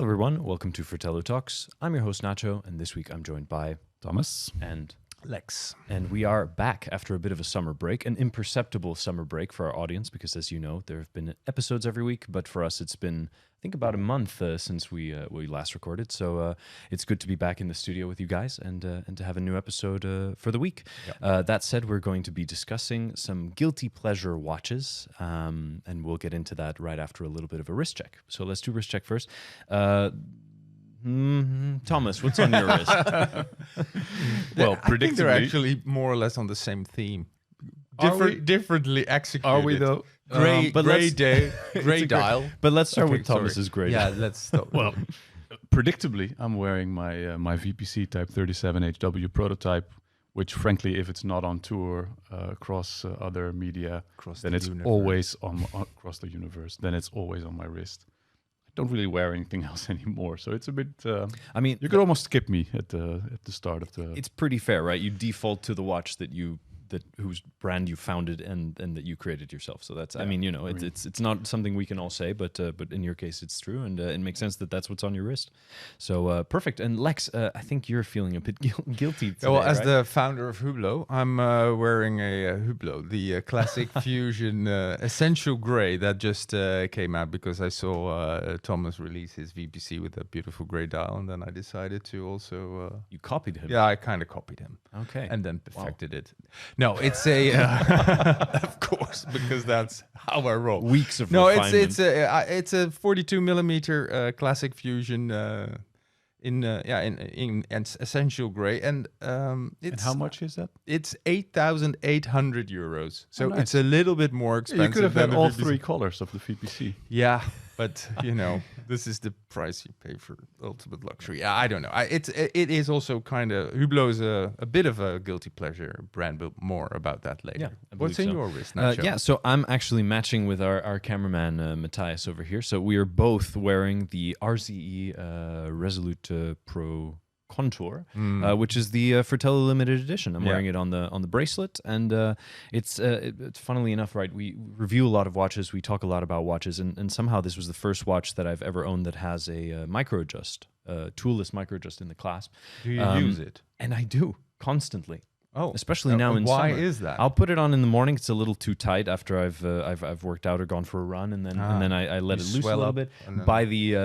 Hello, everyone. Welcome to Fratello Talks. I'm your host, Nacho, and this week I'm joined by Thomas and Lex. And we are back after a bit of a summer break, an imperceptible summer break for our audience, because as you know, there have been episodes every week, but for us, it's been, I think, about a month since we last recorded. So it's good to be back in the studio with you guys and to have a new episode for the week. Yep. That said, we're going to be discussing some guilty pleasure watches, and we'll get into that right after a little bit of a wrist check. So let's do wrist check first. Thomas, what's on your wrist? Well, I think they're actually more or less on the same theme. Differently executed. Are we though? Gray dial. But let's start with Thomas's gray. Yeah, let's start. Well, predictably, I'm wearing my my VPC Type 37 HW prototype, which frankly, if it's not on tour across other media, then it's always on across the universe. Then it's always on my wrist. Don't really wear anything else anymore, so it's a bit. I mean, you could almost skip me at the start of the. It's pretty fair, right? You default to the watch whose brand you founded and that you created yourself. So that's, yeah, I mean, you know, it's not something we can all say, but in your case, it's true, and it makes sense that that's what's on your wrist. So perfect. And Lex, I think you're feeling a bit guilty today, well, as right? the founder of Hublot, I'm wearing a Hublot, the classic fusion essential gray that just came out because I saw Thomas release his VPC with a beautiful gray dial, and then I decided to also. You copied him. Yeah, I kind of copied him. Okay. And then perfected it. No, it's a of course, because that's how I roll. Weeks of refinement. It's a 42 millimeter classic fusion in essential gray, and it's and how much is that? It's 8,800 euros. So nice. It's a little bit more expensive. You could have had than all VPC. three colors of the VPC. Yeah, but you know, this is the price you pay for ultimate luxury. Yeah, I don't know. It is also kind of Hublot is a bit of a guilty pleasure brand, but more about that later. Yeah, what's in your wrist, Nacho? Yeah, so I'm actually matching with our cameraman Matthias over here. So we are both wearing the RZE Resolute Pro Contour, which is the Fratello limited edition. I'm wearing it on the bracelet, and it's funnily enough, right? We review a lot of watches, we talk a lot about watches, and somehow this was the first watch that I've ever owned that has a micro adjust, toolless micro adjust in the clasp. Do you use it? And I do constantly. Oh, especially now in summer. Why is that? I'll put it on in the morning. It's a little too tight after I've worked out or gone for a run, and then I let it loose a little bit. By the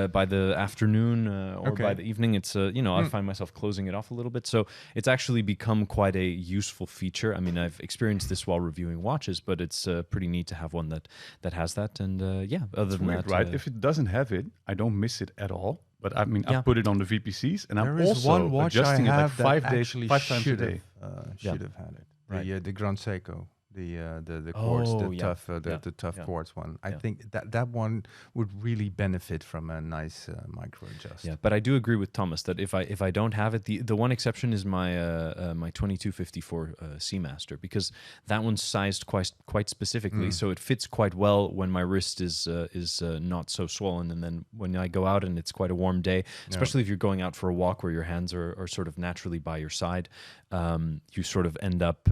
afternoon or by the evening, it's I find myself closing it off a little bit. So it's actually become quite a useful feature. I mean, I've experienced this while reviewing watches, but it's pretty neat to have one that has that. And other than that, right? If it doesn't have it, I don't miss it at all. But I mean, I put it on the VPCs, and I'm also one watch adjusting I it like have 5 times a day. Should have had it. Right. The Grand Seiko, the quartz, the tough quartz one. I think that one would really benefit from a nice micro adjust. Yeah, but I do agree with Thomas that if I don't have it, the one exception is my my 2254 Seamaster, because that one's sized quite specifically, so it fits quite well when my wrist is not so swollen, and then when I go out and it's quite a warm day, especially if you're going out for a walk where your hands are sort of naturally by your side, you sort of end up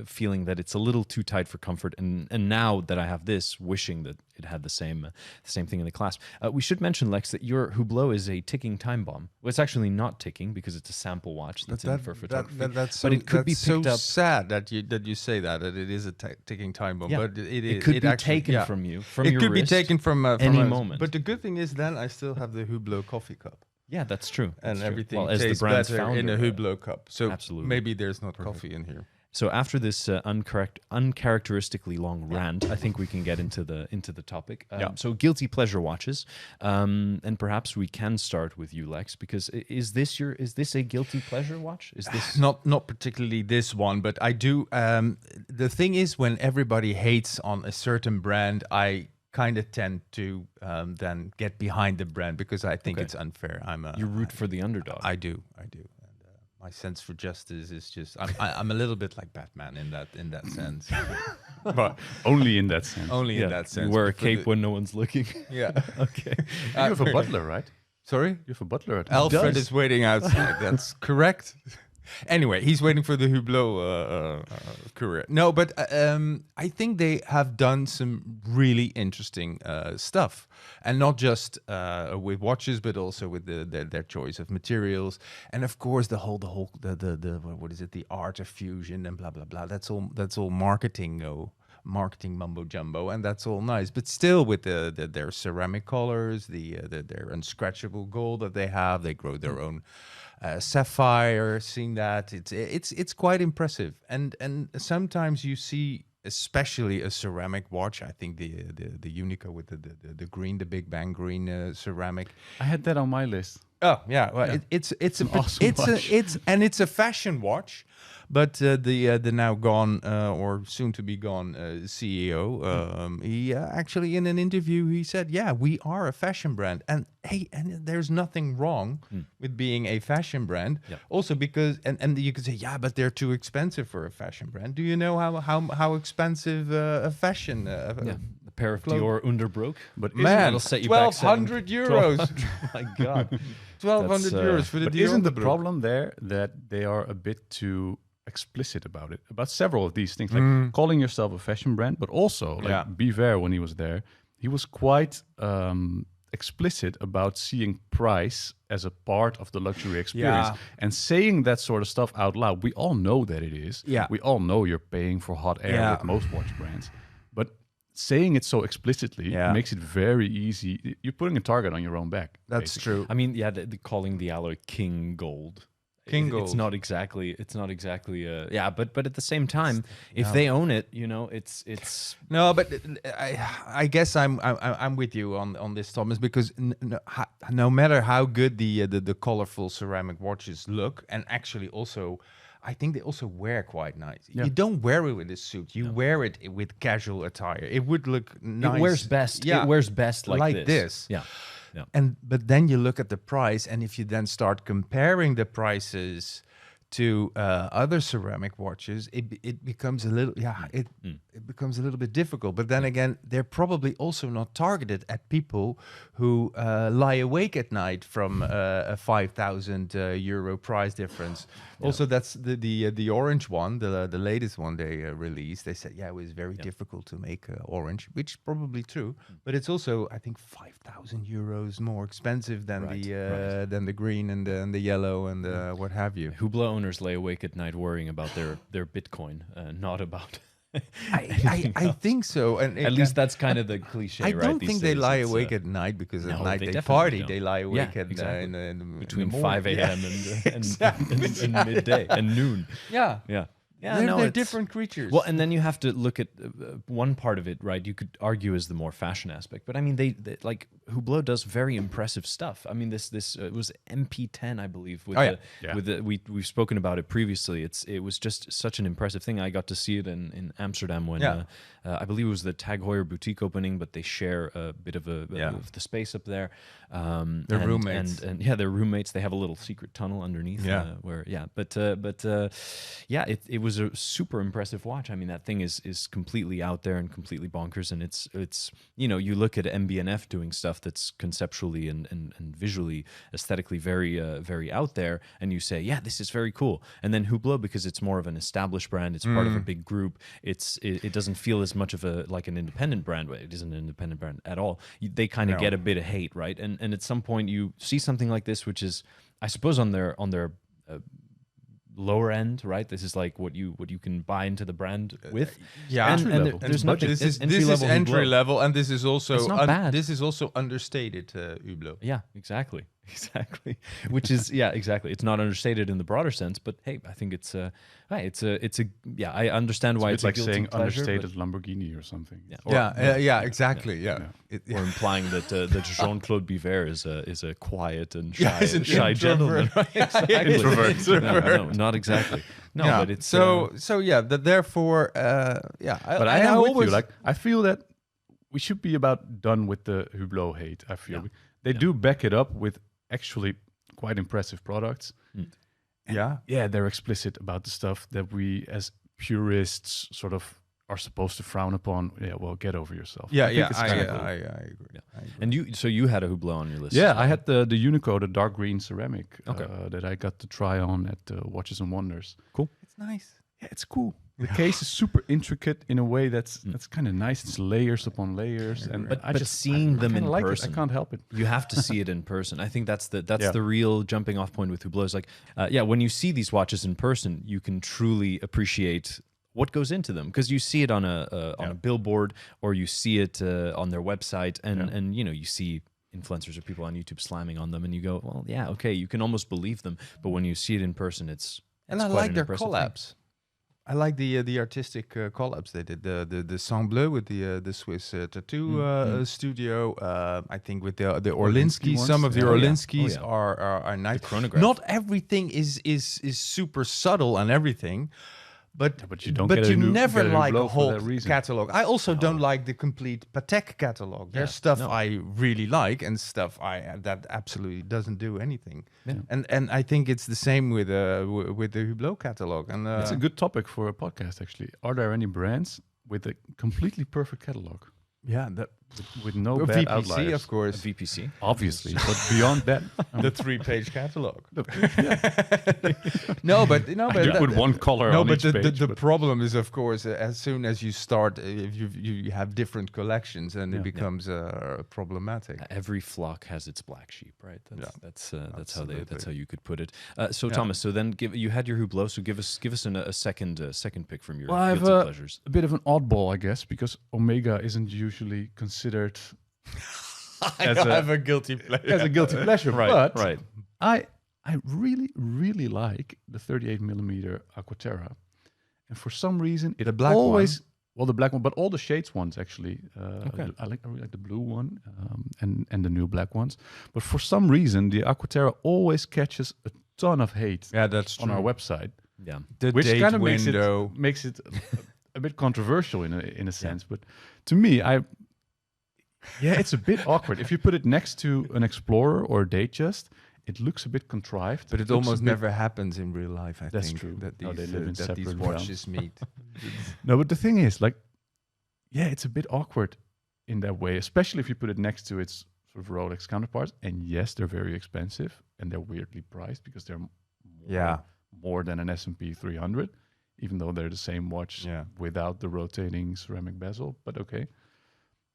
feeling that it's a little too tight for comfort, and now that I have this, wishing that it had the same thing in the clasp. We should mention, Lex, that your Hublot is a ticking time bomb. Well, it's actually not ticking because it's a sample watch that's in for photography. But it could be picked up. Sad that you say that it is a ticking time bomb. Yeah. But it could be actually taken from you, from your wrist. It could be taken from any moment. But the good thing is, then I still have the Hublot coffee cup. Yeah, that's true. And everything as tastes the brand's better founder, in a Hublot cup. So absolutely. Maybe there's not coffee in here. So after this uncharacteristically long rant, I think we can get into the topic. So guilty pleasure watches, and perhaps we can start with you, Lex, because is this a guilty pleasure watch? Is this not particularly this one, but I do. The thing is, when everybody hates on a certain brand, I kind of tend to then get behind the brand because I think it's unfair. You root for the underdog. I do. My sense for justice is just I'm a little bit like Batman in that sense. But only in that sense. Only in that sense. You wear a cape when no one's looking. Yeah. Okay. You have a butler, right? Sorry? You have a butler at Alfred is waiting outside. That's correct. Anyway, he's waiting for the Hublot courier. No, but I think they have done some really interesting stuff, and not just with watches, but also with their choice of materials, and of course the what is it? The art of fusion and blah blah blah. That's all marketing mumbo jumbo, and that's all nice, but still with their ceramic colors, their unscratchable gold that they grow their own sapphire. Seen that, it's quite impressive, and sometimes you see, especially a ceramic watch. I think the Unico with the green, the Big Bang green ceramic. I had that on my list. Oh yeah, well, it's an awesome watch. It's a fashion watch, but the now gone or soon to be gone CEO, he actually in an interview he said, yeah, we are a fashion brand, and hey, and there's nothing wrong with being a fashion brand. Yep. Also because and you could say, yeah, but they're too expensive for a fashion brand. Do you know how expensive a fashion? A pair of Dior Underbrook, but Man, it'll set you back 1,200 euros. My God. 1,200 euros for the But Dior isn't the Underbrook. problem there that they are a bit too explicit about it, about several of these things, like calling yourself a fashion brand, but also like Biver, when he was there, he was quite explicit about seeing price as a part of the luxury experience, and saying that sort of stuff out loud. We all know that it is. Yeah. We all know you're paying for hot air with most watch brands, but saying it so explicitly makes it very easy. You're putting a target on your own back. That's basically. true. I mean, the calling the alloy King Gold. Gold. It's not exactly. But at the same time, if they own it, it's. No, but I guess I'm with you on this, Thomas, because no matter how good the colorful ceramic watches look, and actually also, I think they also wear quite nice. Yeah. You don't wear it with a suit. You wear it with casual attire. It would look nice. It wears best. Yeah. It wears best like Like this. Yeah. Yeah. But then you look at the price, and if you then start comparing the prices to other ceramic watches, it becomes a little it becomes a little bit difficult. But then again, they're probably also not targeted at people who lie awake at night from a 5,000 euro price difference. Yeah. Also, that's the orange one, the latest one they released. They said, it was very difficult to make orange, which is probably true. But it's also, I think, 5,000 euros more expensive than the green and the yellow and what have you. Hublot owners lay awake at night worrying about their Bitcoin, not about. I think so, and at least that's kind of the cliche. I right, don't these think they days. lie It's, awake at night, because at night they definitely party. don't. They lie awake at exactly. in between the 5 a.m. and midday and noon. Yeah. They're different creatures. Well, and then you have to look at one part of it, right? You could argue as the more fashion aspect, but I mean, they like Hublot does very impressive stuff. I mean, this it was MP10, I believe. We've spoken about it previously. It was just such an impressive thing. I got to see it in Amsterdam when I believe it was the Tag Heuer boutique opening, but they share a bit of the space up there. They're roommates, and they're roommates. They have a little secret tunnel underneath. It was a super impressive watch. I mean, that thing is completely out there and completely bonkers. And it's you look at MB&F doing stuff that's conceptually and visually, aesthetically very very out there, and you say, this is very cool. And then Hublot, because it's more of an established brand, it's part of a big group. It doesn't feel as much of an independent brand. It isn't an independent brand at all. They kind of get a bit of hate, right? And at some point you see something like this, which is, I suppose, on their lower end, right? This is like what you can buy into the brand with. There's nothing. This is entry level, and this is also it's not bad. This is also understated Hublot. Yeah, exactly. Which is exactly. It's not understated in the broader sense, but hey, I think it's a I understand why it's like a saying pleasure, understated Lamborghini or something. Exactly. Or implying that Jean-Claude Biver is a quiet and shy gentleman. Introvert. No, not exactly. No, but it's therefore, But I am with you. Like, I feel that we should be about done with the Hublot hate. I feel they do back it up with actually quite impressive products. Yeah, they're explicit about the stuff that we as purists sort of are supposed to frown upon. Yeah, well, get over yourself. Yeah, I think it's kinda cool. I agree. Yeah. I agree. And you had a Hublot on your list. Yeah, as well. I had the Unico, the dark green ceramic Okay. that I got to try on at Watches and Wonders. It's nice. Yeah, it's cool. The case is super intricate in a way that's kind of nice. It's layers upon layers, and But I just seeing them kinda in like person, it. I can't help it. you have to see it in person. I think that's Yeah. the real jumping off point with Hublot. Is like, when you see these watches in person, you can truly appreciate what goes into them, because you see it on a billboard, or you see it on their website, and you see influencers or people on YouTube slamming on them, and you go, well, yeah, okay, you can almost believe them, but when you see it in person, it's And I quite like an their impressive collabs. I like the artistic collabs they did. The Sang Bleu with the Swiss tattoo studio. I think with the Orlinski, ones. some of the Yeah. Orlinskis Oh, yeah. are nice. The chronograph. Not everything is super subtle and everything. But you don't get a you new- never get a like a Hublot for whole that reason. catalog. I also don't like the complete Patek catalog. There's stuff I really like and stuff that absolutely doesn't do anything. Yeah. And I think it's the same with the Hublot catalog. And It's a good topic for a podcast, actually. Are there any brands with a completely perfect catalog that with no Well, bad VPC, outliers? of course. VPC. Obviously, but beyond that, The 3-page catalog. No, but with one color No, on but each the page. the problem is, of course, as soon as you start, if you have different collections, and it Yeah. becomes problematic. Every flock has its black sheep, right? That's how Absolutely. you could put it. So Thomas, so then you had your Hublot. So give us a second pick from your Well, I have guilty pleasures. a bit of an oddball, I guess, because Omega isn't usually considered as a guilty pleasure. as a guilty pleasure. Right, but right. I really, really like the 38 millimeter Aquaterra, and for some reason it The black always well, the black one, but all the shades ones actually. Okay. I really like the blue one and the new black ones. But for some reason, the Aquaterra always catches a ton of hate Yeah, that's on true. our website, Yeah. The which date kind of window. makes it a bit controversial in a sense. But to me, it's a bit awkward if you put it next to an Explorer or a Datejust. It looks a bit contrived, But it looks a almost bit- never happens in real life. I That's think true. that No, these they live in that these separate watches meet. No, but the thing is, like, it's a bit awkward in that way, especially if you put it next to its sort of Rolex counterparts. And yes, they're very expensive and they're weirdly priced because they're more than an S&P 300, even though they're the same watch without the rotating ceramic bezel. But okay.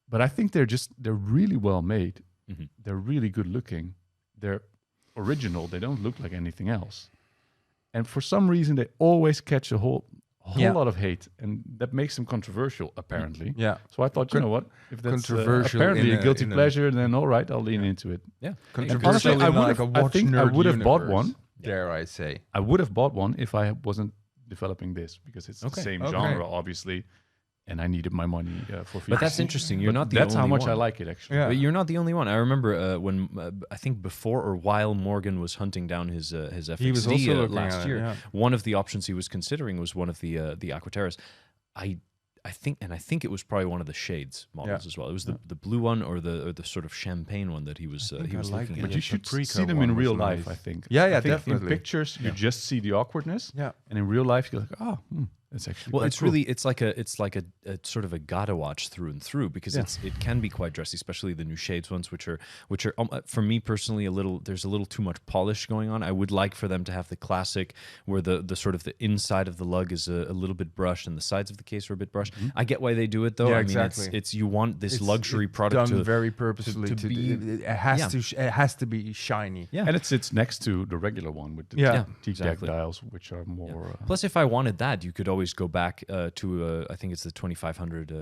But I think they're really well made. Mm-hmm. They're really good looking. They're original. They don't look like anything else. And for some reason, they always catch a whole lot of hate, and that makes them controversial, apparently. Yeah. So I thought, you know what? If that's Controversial apparently in a guilty in pleasure, then all right, I'll lean into it. Yeah. And honestly, I would have. I think I would have bought one. Dare I say? I would have bought one if I wasn't developing this, because it's the Okay. same Okay. genre, obviously, and I needed my money for. But that's VPC. interesting. You're But not the That's how only much one. I like it, actually. Yeah. But you're not the only one. I remember when I think before or while Morgan was hunting down his FXD He was also looking last at it, year. yeah. One of the options he was considering was one of the Aquaterras. I think it was probably one of the shades models as well. It was the blue one or the sort of champagne one that he was think he I was like looking it. at. But you should Paprika see them one in was real nice. life, I think. Yeah, I think definitely. In pictures, you just see the awkwardness. Yeah. And in real life, you're like, it's actually Well, quite it's cool. really it's like a sort of a gotta watch through and through, because it can be quite dressy, especially the new shades ones, which are for me personally there's a little too much polish going on. I would like for them to have the classic where the sort of the inside of the lug is a little bit brushed and the sides of the case are a bit brushed. I get why they do it though. Yeah, I mean, exactly. it's you want this It's luxury it's product done to very purposefully to to be- it has to be shiny. yeah. And it sits next to the regular one with the Yeah. T-Jack exactly. dials, which are more. Plus, if I wanted that, you could always go back to I think it's the 2500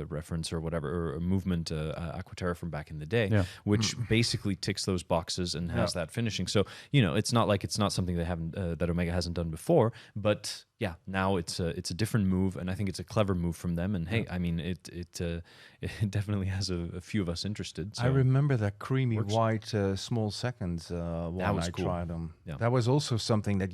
reference or whatever, or a movement Aquaterra from back in the day, which basically ticks those boxes and has that finishing. So it's not something they haven't that Omega hasn't done before, but now it's a different move, and I think it's a clever move from them. And hey, I mean it definitely has a few of us interested. So. I remember that creamy white small seconds one was I cool. tried them. Yeah. That was also something that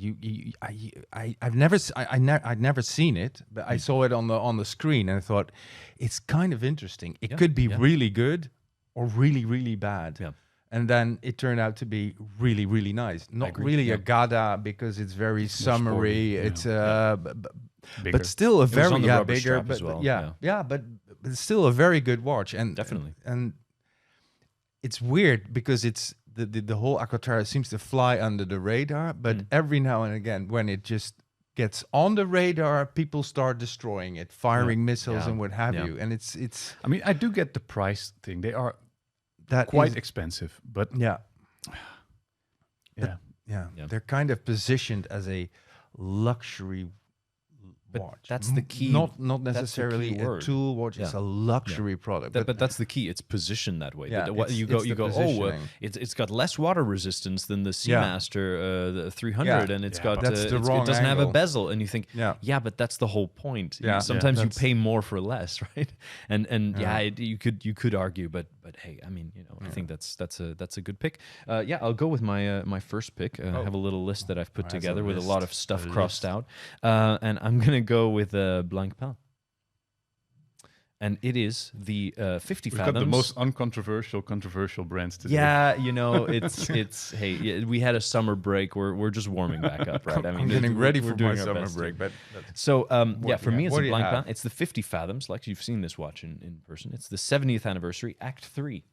I've never I'd never seen it, but I saw it on the screen and I thought it's kind of interesting. It could be really good or really really bad. Yeah. And then it turned out to be really, really nice. Not really a Gada because it's very summery. It's but still a very bigger, but well. But it's still a very good watch. And definitely. And it's weird because it's the whole Aquaterra seems to fly under the radar, but every now and again when it just gets on the radar, people start destroying it, firing missiles and what have you. And it's. I mean, I do get the price thing. They are quite expensive, but they're kind of positioned as a luxury watch. That's the key. Not necessarily a tool watch. It's a luxury product. But that's the key. It's positioned that way. Yeah, you go. It's got less water resistance than the Seamaster the 300, and it's got it doesn't have a bezel, and you think, but that's the whole point. Sometimes you pay more for less, right? And you could argue, but hey, I mean, I think that's a good pick. I'll go with my first pick. I have a little list that I've put together with a lot of stuff crossed out, and I'm gonna go with Blancpain. And it is the 50 We've fathoms. got the most controversial brands today. Yeah, it's hey, we had a summer break. We're just warming back up, right? I mean, I'm getting ready for my summer break. But so for me, it's a Blancpain. It's the 50 fathoms. Like you've seen this watch in person. It's the 70th anniversary, Act 3.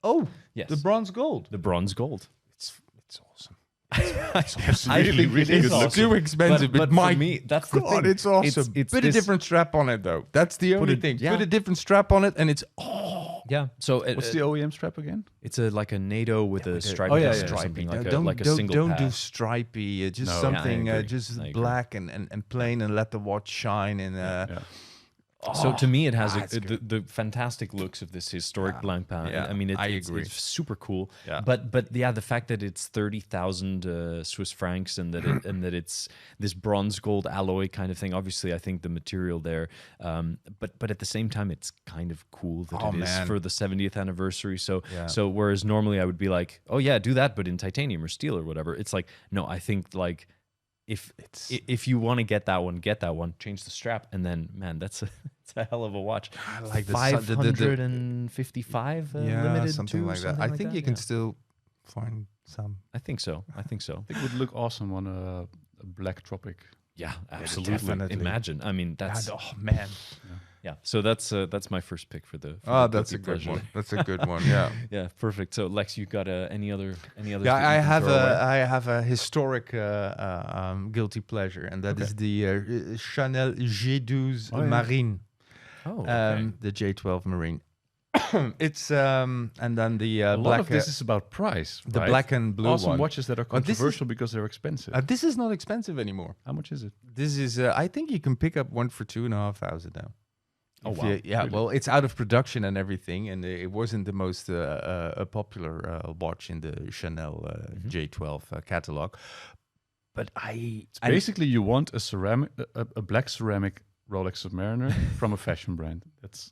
Oh, yes, the bronze gold. The bronze gold. It's awesome. It's really good. Awesome. Too expensive, but for me, that's the thing. It's awesome. It's put a different strap on it, though. That's the only thing. Put a different strap on it, and it's So what's the OEM strap again? It's like a NATO with a stripe. Stripy. Like a single don't path. do stripy. Just something just black and plain, and let the watch shine. And so to me, it has the fantastic looks of this historic Blancpain. Yeah, I mean, I agree. It's super cool. Yeah. But the fact that it's 30,000 Swiss francs and that it's this bronze gold alloy kind of thing. Obviously, I think the material there. But at the same time, it's kind of cool that it is for the 70th anniversary. So whereas normally I would be like, oh yeah, do that, but in titanium or steel or whatever. It's like, no, I think like. If you want to get that one, change the strap, and then it's a hell of a watch. I like 555 limited, something like that. I think you can still find some. I think so. I think it would look awesome on a black tropic. Yeah, absolutely. Definitely. Imagine. I mean, that's man. Yeah. So that's my first pick for the. That's a good one. That's a good one. Yeah. Yeah. Perfect. So Lex, you got any other? Yeah, I have a historic guilty pleasure, and that is the Chanel J12 Marine. Oh, okay. The J12 Marine. It's and then the a black. lot of this is about price. The right? black and blue awesome one. watches that are controversial because they're expensive. This is not expensive anymore. How much is it? This is. I think you can pick up one for $2,500 now. Oh wow! Really? Well, it's out of production and everything, and it wasn't the most popular watch in the Chanel J12 catalog. But basically you want a ceramic, a black ceramic Rolex Submariner from a fashion brand. That's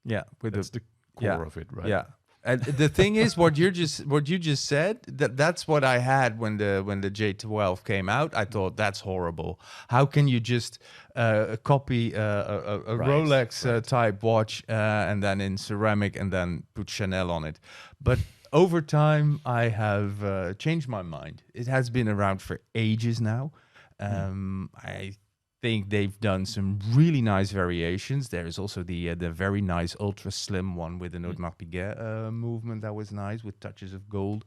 the core of it, right? Yeah. And the thing is, what you just said, that's what I had when the J12 came out. I thought that's horrible. How can you just copy a Rolex type watch and then in ceramic and then put Chanel on it? But over time, I have changed my mind. It has been around for ages now. I think they've done some really nice variations. There is also the very nice ultra slim one with an Audemars Piguet movement that was nice with touches of gold.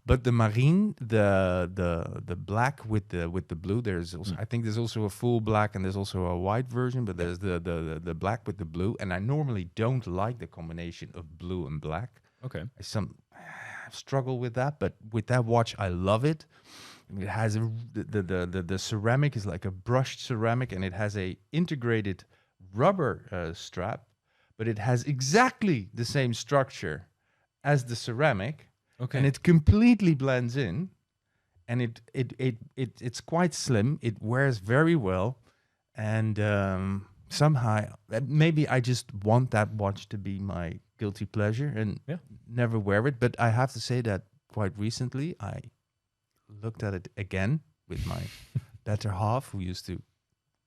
But the Marine, the black with the blue, there's also I think there's also a full black and there's also a white version, but there's the black with the blue. And I normally don't like the combination of blue and black. Okay. I struggle with that, but with that watch, I love it. It has the ceramic is like a brushed ceramic, and it has a integrated rubber strap, but it has exactly the same structure as the ceramic, and it completely blends in, and it's quite slim. It wears very well, and somehow maybe I just want that watch to be my guilty pleasure and never wear it. But I have to say that quite recently I looked at it again with my better half, who used to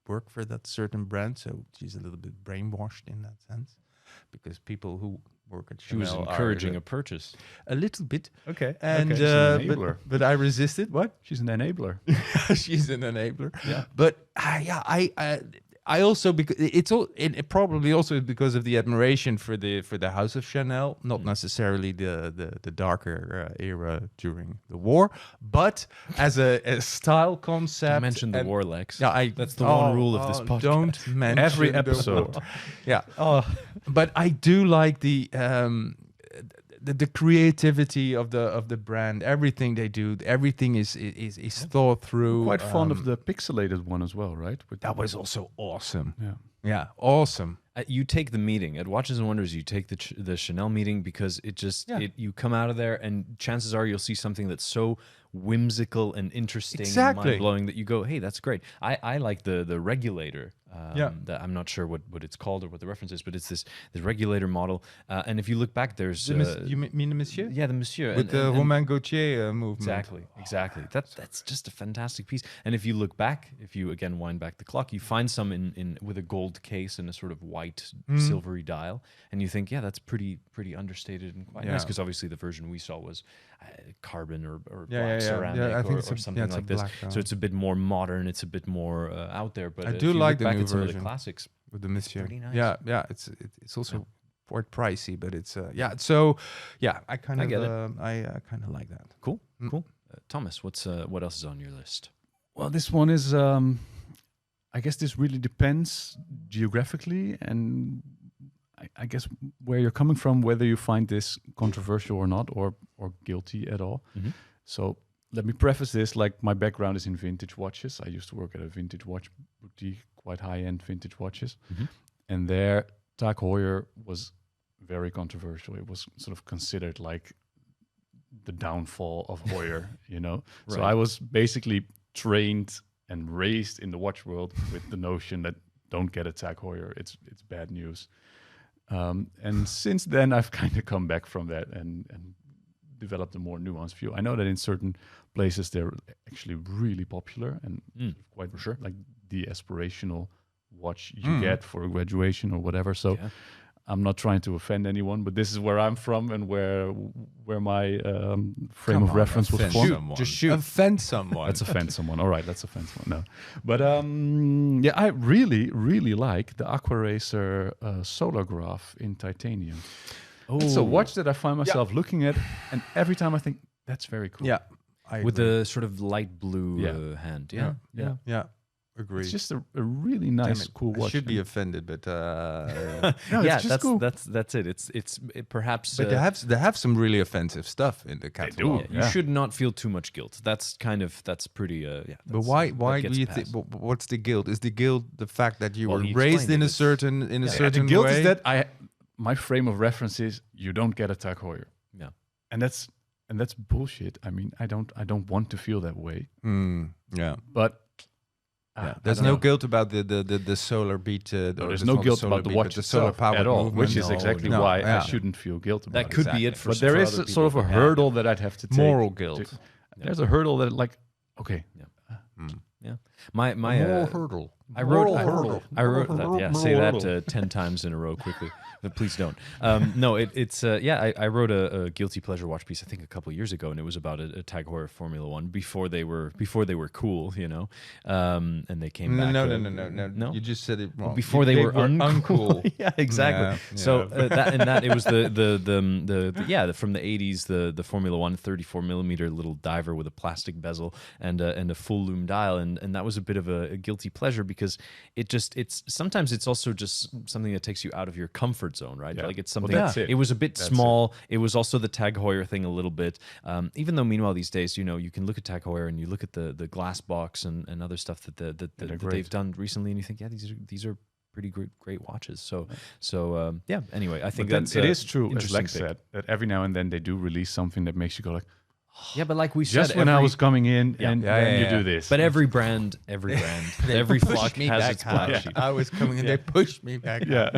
work for that certain brand, so she's a little bit brainwashed in that sense, because people who work at She was Chanel encouraging are, a purchase. a little bit. Okay. And She's an enabler. but I resisted. What? She's an enabler. She's an enabler. Yeah. But I also, because it's all it probably also because of the admiration for the House of Chanel, not necessarily the darker era during the war, but as a style concept. You mentioned the war, Lex. Yeah, that's the one rule of this podcast. Don't mention Every the episode. war. Yeah. But I do like the creativity of the brand. Everything they do, everything is thought through. Quite fond of the pixelated one as well, right? That was also awesome. Yeah. Yeah, awesome. You take the meeting at Watches and Wonders. You take the Chanel meeting because it just you come out of there and chances are you'll see something that's so whimsical and interesting, and mind blowing that you go, hey, that's great. I like the regulator. That I'm not sure what it's called or what the reference is, but it's this regulator model. And if you look back, there's you mean the Monsieur? Yeah, the Monsieur With the Romain Gauthier movement. Exactly. That's just a fantastic piece. And if you look back, if you again wind back the clock, you find some in with a gold case and a sort of white silvery dial, and you think, yeah, that's pretty understated and quite nice, because obviously the version we saw was carbon or black ceramic or something like this. So it's a bit more modern. It's a bit more out there. But I do like the new some of version the classics with the Monsieur. Pretty nice. Yeah. It's also quite pricey, but it's So I kind get it. I kind of like that. Cool. Thomas, what else is on your list? Well, this one is, I guess this really depends geographically and I guess where you're coming from, whether you find this controversial or not, or guilty at all. Mm-hmm. So let me preface this, like my background is in vintage watches. I used to work at a vintage watch boutique, quite high-end vintage watches. Mm-hmm. And there, Tag Heuer was very controversial. It was sort of considered like the downfall of Heuer, you know? Right. So I was basically trained and raised in the watch world with the notion that don't get a Tag Heuer, it's bad news. And since then, I've kind of come back from that and developed a more nuanced view. I know that in certain places they're actually really popular and quite for sure, like the aspirational watch you get for a graduation or whatever. So I'm not trying to offend anyone, but this is where I'm from and where my frame of reference was formed. Just shoot. Offend someone. Let's offend someone. All right, let's offend someone. No, but I really, really like the Aquaracer Solargraph in titanium. It's a watch that I find myself looking at, and every time I think that's very cool. Yeah, with the sort of light blue hand. Yeah. Agree. It's just a really nice, cool watch. I should be offended, but no, yeah, that's cool. That's it. It's perhaps. But they have some really offensive stuff in the catalog. You should not feel too much guilt. That's pretty. But why do you think? What's the guilt? Is the guilt the fact that you were raised in a certain the guilt way? is that my frame of reference is you don't get a Tag Heuer. Yeah, and that's bullshit. I mean, I don't want to feel that way. Yeah, but. There's no guilt about the solar beat. There's no guilt about the watch the solar power at all, movement. which is exactly why I shouldn't feel guilt about it. That could be it for. But there is sort of a hurdle that I'd have to take. Moral guilt. There's a hurdle that, like, okay. Yeah. My moral hurdle. I wrote that. Yeah, say that 10 times in a row quickly. But please don't. No, I wrote a guilty pleasure watch piece I think a couple of years ago, and it was about a Tag Heuer Formula One before they were cool, you know. And they came back. No. You just said it wrong. Before they were uncool. Yeah, exactly. Yeah. So that it was the from the 80s the Formula One 34 millimeter little diver with a plastic bezel and a full lume dial, and that was a bit of a guilty pleasure because it's sometimes it's also just something that takes you out of your comfort zone, right? Yeah. Like it's something. Well, it was a bit small. It was also the Tag Heuer thing a little bit. Even though meanwhile these days, you know, you can look at Tag Heuer and you look at the glass box and other stuff that they've done recently, and you think, yeah, these are pretty great watches. Anyway, I think it is true, as Lex said, that every now and then they do release something that makes you go like, Yeah, but like we Just said, when I was coming in, and Yeah, then yeah, you yeah. do this. But every brand, every flock has its black sheep. I was coming and they pushed me back. yeah,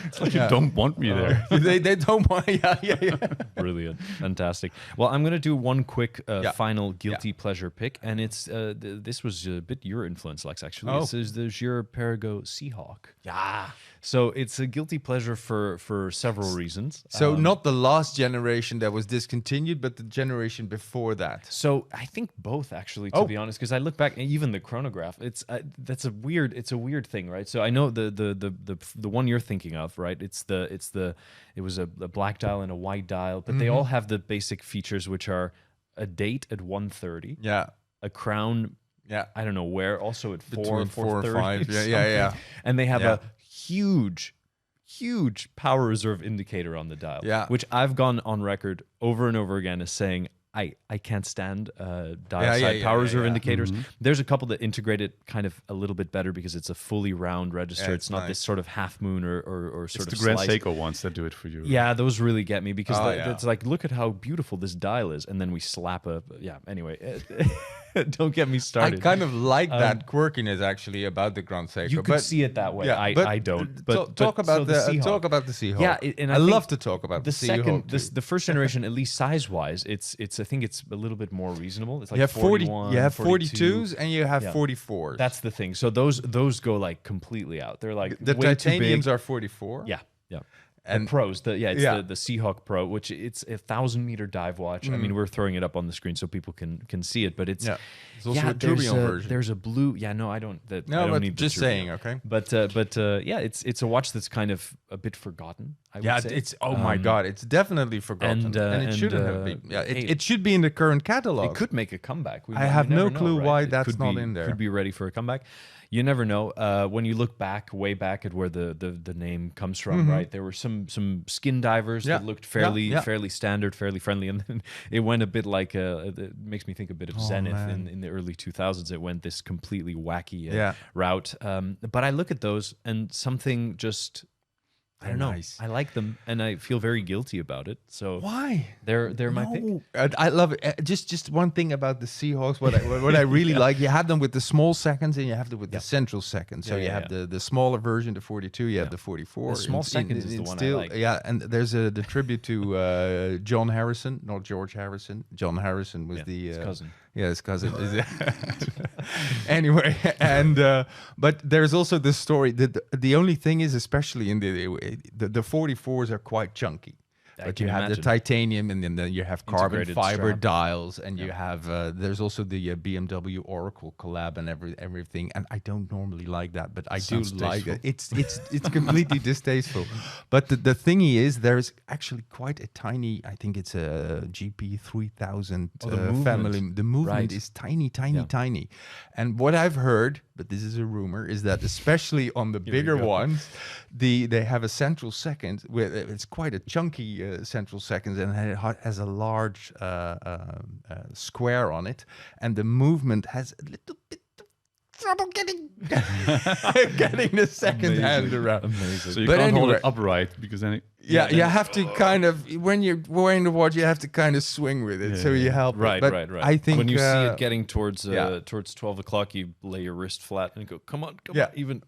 it's like you don't want me there. They don't want. Yeah. Brilliant, fantastic. Well, I'm gonna do one quick final guilty Yeah. pleasure pick, and it's this was a bit your influence, Lex. Actually, Oh. this is the Girard-Perregaux Sea Hawk. Yeah. So it's a guilty pleasure for several reasons. So not the last generation that was discontinued, but the generation before that. So I think both, actually, to be honest, because I look back, and even the chronograph, it's that's a weird thing, right? So I know the one you're thinking of, right? It was a black dial and a white dial, but they all have the basic features, which are a date at 1:30, Yeah. a crown, Yeah. I don't know where, also at Between 4 or 4:30, 5. Yeah. something. And they have Yeah. a huge power reserve indicator on the dial, Yeah. which I've gone on record over and over again as saying I can't stand dial side power reserve indicators. There's a couple that integrate it kind of a little bit better because it's a fully round register. Yeah, it's not this sort of half moon or It's sort the of Grand slice. Seiko ones that do it for you. Yeah, those really get me because Oh, yeah. it's like, look at how beautiful this dial is, and then we slap a Anyway, don't get me I started. kind of like that quirkiness actually about the Grand Seiko. You could but see it that way. yeah, I don't. But talk about so the Seahawk. talk about the Seahawk. Yeah, and I I think love to talk about the Seahawk second, too. the first generation, at least size wise, it's I think it's a little bit more reasonable. It's like You have 41, you have 42. 42s and you have Yeah. 44s. That's the thing. So those go like completely out. They're like the way too titaniums big. are 44. Yeah. And the pros, it's Yeah. the Sea Hawk Pro, which it's a 1,000-meter dive watch. I mean, we're throwing it up on the screen so people can see it, but it's There's also a tourbillon version. There's a blue. Yeah, no, I don't. I No, don't but need the just tourbillon. saying, okay. But it's a watch that's kind of a bit forgotten. I would say. it's my god, it's definitely forgotten, and it shouldn't have been. Yeah, it should be in the current catalog. It could make a comeback. I have no never know, clue right? why It that's could not be- in there. Could be ready for a comeback. You never know. When you look way back at where the name comes from, right? There were some skin divers that looked fairly standard, fairly friendly, and then it went a bit like it makes me think a bit of Zenith in the early 2000s. It went this completely wacky route. But I look at those and something just. I don't know. Nice. I like them, and I feel very guilty about it. So Why? they're my pick. I love it. Just one thing about the Seahawks. What I really like, you have them with the small seconds and you have them with the central seconds. So you have the smaller version, the 42. You have the 44. The small seconds is the one I like. Yeah, and there's the tribute to John Harrison, not George Harrison. John Harrison was his cousin. Yeah, his cousin. Anyway, and but there's also this story that the only thing is, especially in the 44s are quite chunky. But you have the titanium, and then you have carbon Integrated fiber strap. dials, and you have there's also the BMW Oracle collab and everything. And I don't normally like that, but I do Sounds like it. tasteful. It's completely distasteful. But the thingy is, there's actually quite a tiny. I think it's a GP 3000 movement. family. The movement Right. is tiny. And what I've heard, but this is a rumor, is that especially on the bigger ones, they have a central second where it's quite a chunky central second, and it has a large square on it, and the movement has a little bit of trouble getting the second hand around. Amazing. So you But can't hold anyway- it upright because then it, Yeah, you have to kind of, when you're wearing the watch, you have to kind of swing with it, so you help. Right, it. But right. I think when you see it getting towards yeah. towards 12 o'clock, you lay your wrist flat and go, come on, Yeah. even.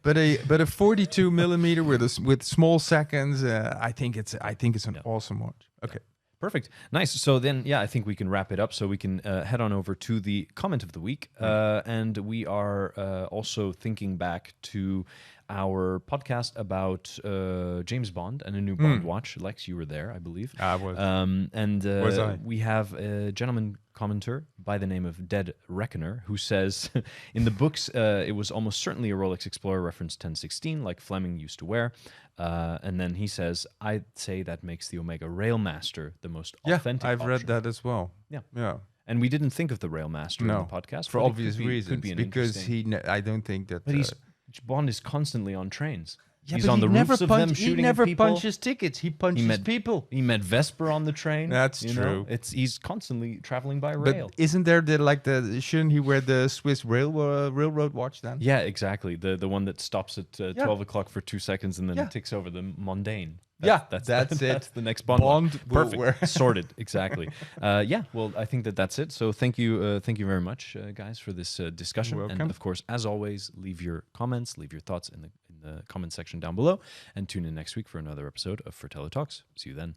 But a 42 millimeter with small seconds, I think it's an awesome watch. Okay. Perfect. Nice. So then, I think we can wrap it up. So we can head on over to the comment of the week. And we are also thinking back to our podcast about James Bond and a new Bond watch. Lex, you were there, I believe. I was. And Was I? we have a gentleman commenter by the name of Dead Reckoner who says, in the books, it was almost certainly a Rolex Explorer reference 1016, like Fleming used to wear. And then he says, I'd say that makes the Omega Railmaster the most authentic I've read option. that as well. Yeah. And we didn't think of the Railmaster in the podcast. for but it obvious could be- reasons. Could be an Because interesting- I don't think that. But Bond is constantly on trains. He's on the roofs of them shooting He never at people. punches tickets. He punches people. He met Vesper on the train. That's you true. know? He's constantly traveling by rail. But isn't there shouldn't he wear the Swiss railroad watch then? Yeah, exactly. The one that stops at 12 o'clock for 2 seconds and then Yeah. ticks over the mundane. That's it. That's the next Bond. Bond will Perfect. wear- Sorted. Exactly. Yeah. Well, I think that's it. So thank you very much, guys, for this discussion. You're And welcome. of course, as always, leave your comments, leave your thoughts in the comment section down below, and tune in next week for another episode of Fratello Talks. See you then.